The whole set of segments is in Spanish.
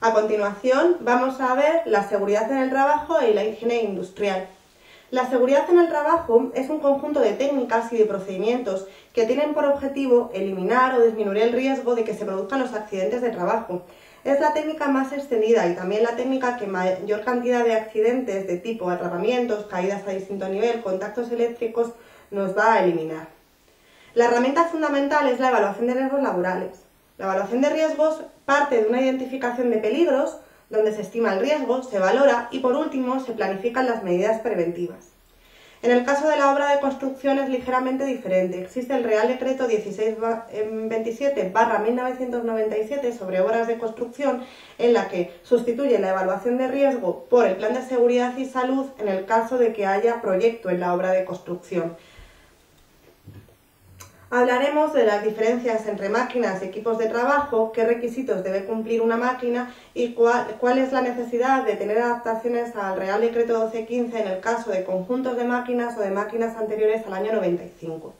A continuación vamos a ver la seguridad en el trabajo y la higiene industrial. La seguridad en el trabajo es un conjunto de técnicas y de procedimientos que tienen por objetivo eliminar o disminuir el riesgo de que se produzcan los accidentes de trabajo. Es la técnica más extendida y también la técnica que mayor cantidad de accidentes de tipo atrapamientos, caídas a distinto nivel, contactos eléctricos nos va a eliminar. La herramienta fundamental es la evaluación de riesgos laborales. La evaluación de riesgos parte de una identificación de peligros, donde se estima el riesgo, se valora y por último se planifican las medidas preventivas. En el caso de la obra de construcción es ligeramente diferente. Existe el Real Decreto 1627/1997 sobre obras de construcción, en la que sustituye la evaluación de riesgo por el Plan de Seguridad y Salud en el caso de que haya proyecto en la obra de construcción. Hablaremos de las diferencias entre máquinas y equipos de trabajo, qué requisitos debe cumplir una máquina y cuál es la necesidad de tener adaptaciones al Real Decreto 1215 en el caso de conjuntos de máquinas o de máquinas anteriores al año 95.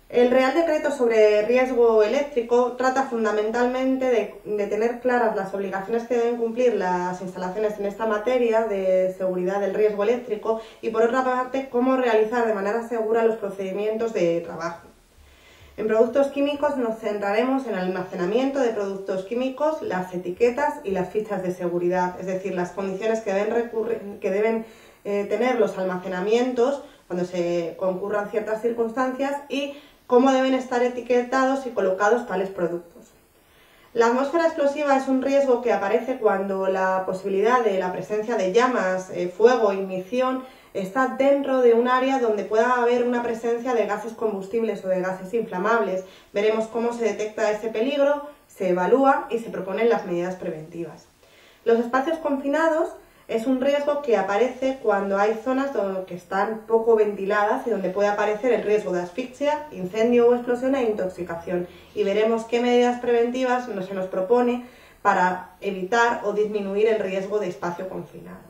El Real Decreto sobre riesgo eléctrico trata fundamentalmente de tener claras las obligaciones que deben cumplir las instalaciones en esta materia de seguridad del riesgo eléctrico y, por otra parte, cómo realizar de manera segura los procedimientos de trabajo. En productos químicos nos centraremos en el almacenamiento de productos químicos, las etiquetas y las fichas de seguridad, es decir, las condiciones que deben tener los almacenamientos cuando se concurran ciertas circunstancias y cómo deben estar etiquetados y colocados tales productos. La atmósfera explosiva es un riesgo que aparece cuando la posibilidad de la presencia de llamas, fuego, ignición está dentro de un área donde pueda haber una presencia de gases combustibles o de gases inflamables. Veremos cómo se detecta ese peligro, se evalúa y se proponen las medidas preventivas. Los espacios confinados es un riesgo que aparece cuando hay zonas que están poco ventiladas y donde puede aparecer el riesgo de asfixia, incendio o explosión e intoxicación. Y veremos qué medidas preventivas se nos propone para evitar o disminuir el riesgo de espacio confinado.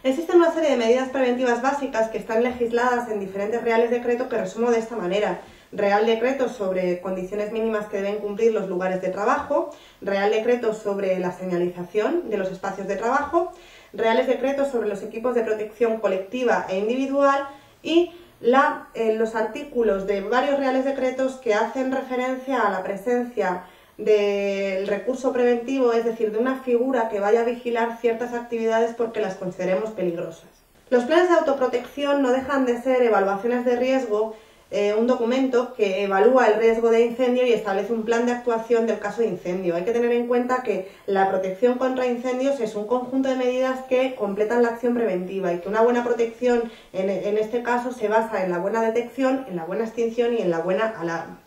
Existen una serie de medidas preventivas básicas que están legisladas en diferentes reales decretos que resumo de esta manera. Real Decreto sobre condiciones mínimas que deben cumplir los lugares de trabajo, Real Decreto sobre la señalización de los espacios de trabajo, Reales Decretos sobre los equipos de protección colectiva e individual y los artículos de varios Reales Decretos que hacen referencia a la presencia del recurso preventivo, es decir, de una figura que vaya a vigilar ciertas actividades porque las consideremos peligrosas. Los planes de autoprotección no dejan de ser evaluaciones de riesgo, un documento que evalúa el riesgo de incendio y establece un plan de actuación del caso de incendio. Hay que tener en cuenta que la protección contra incendios es un conjunto de medidas que completan la acción preventiva y que una buena protección en este caso se basa en la buena detección, en la buena extinción y en la buena alarma.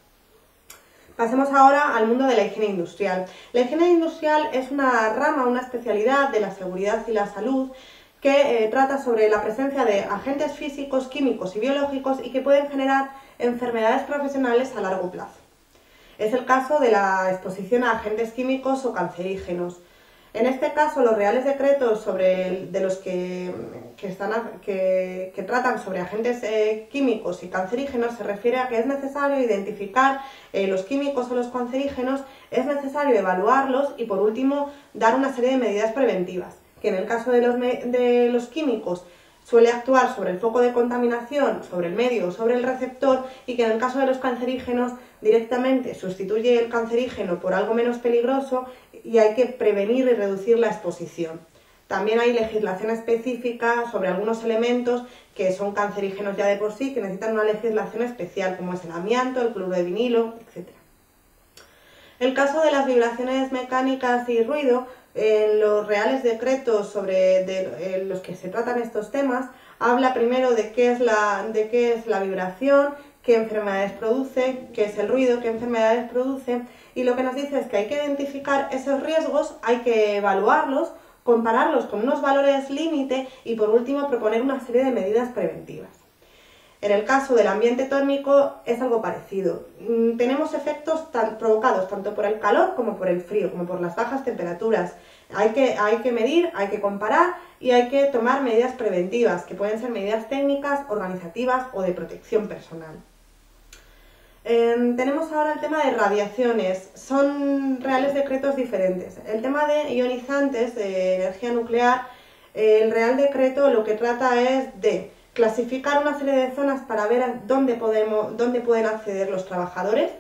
Pasemos ahora al mundo de la higiene industrial. La higiene industrial es una rama, una especialidad de la seguridad y la salud que trata sobre la presencia de agentes físicos, químicos y biológicos y que pueden generar enfermedades profesionales a largo plazo. Es el caso de la exposición a agentes químicos o cancerígenos. En este caso, los reales decretos que tratan sobre agentes químicos y cancerígenos se refiere a que es necesario identificar los químicos o los cancerígenos, es necesario evaluarlos y, por último, dar una serie de medidas preventivas, que en el caso de los químicos suele actuar sobre el foco de contaminación, sobre el medio o sobre el receptor, y que en el caso de los cancerígenos directamente sustituye el cancerígeno por algo menos peligroso y hay que prevenir y reducir la exposición. También hay legislación específica sobre algunos elementos que son cancerígenos ya de por sí, que necesitan una legislación especial, como es el amianto, el cloruro de vinilo, etc. El caso de las vibraciones mecánicas y ruido, en los reales decretos sobre los que se tratan estos temas, habla primero de qué es la vibración, qué enfermedades produce, qué es el ruido, qué enfermedades produce, y lo que nos dice es que hay que identificar esos riesgos, hay que evaluarlos, compararlos con unos valores límite y, por último, proponer una serie de medidas preventivas. En el caso del ambiente térmico es algo parecido. Tenemos efectos provocados tanto por el calor como por el frío, como por las bajas temperaturas. Hay que medir, hay que comparar y hay que tomar medidas preventivas, que pueden ser medidas técnicas, organizativas o de protección personal. Tenemos ahora el tema de radiaciones, son reales decretos diferentes. El tema de ionizantes, de energía nuclear, el Real Decreto lo que trata es de clasificar una serie de zonas para ver dónde pueden acceder los trabajadores,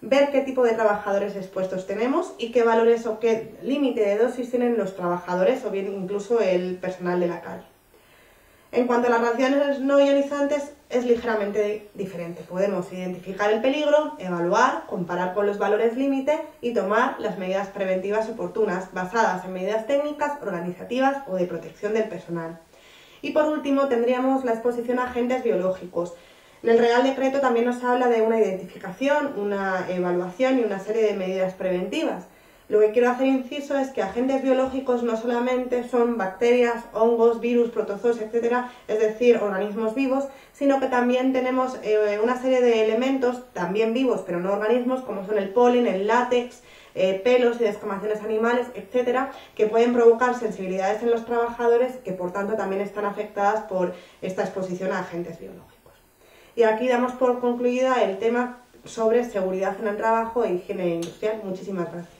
ver qué tipo de trabajadores expuestos tenemos y qué valores o qué límite de dosis tienen los trabajadores o bien incluso el personal de la calle. En cuanto a las radiaciones no ionizantes, es ligeramente diferente. Podemos identificar el peligro, evaluar, comparar con los valores límite y tomar las medidas preventivas oportunas, basadas en medidas técnicas, organizativas o de protección del personal. Y por último, tendríamos la exposición a agentes biológicos. En el Real Decreto también nos habla de una identificación, una evaluación y una serie de medidas preventivas. Lo que quiero hacer inciso es que agentes biológicos no solamente son bacterias, hongos, virus, protozoos, etc., es decir, organismos vivos, sino que también tenemos una serie de elementos, también vivos, pero no organismos, como son el polen, el látex, pelos y descamaciones animales, etc., que pueden provocar sensibilidades en los trabajadores que por tanto también están afectadas por esta exposición a agentes biológicos. Y aquí damos por concluida el tema sobre seguridad en el trabajo e higiene industrial. Muchísimas gracias.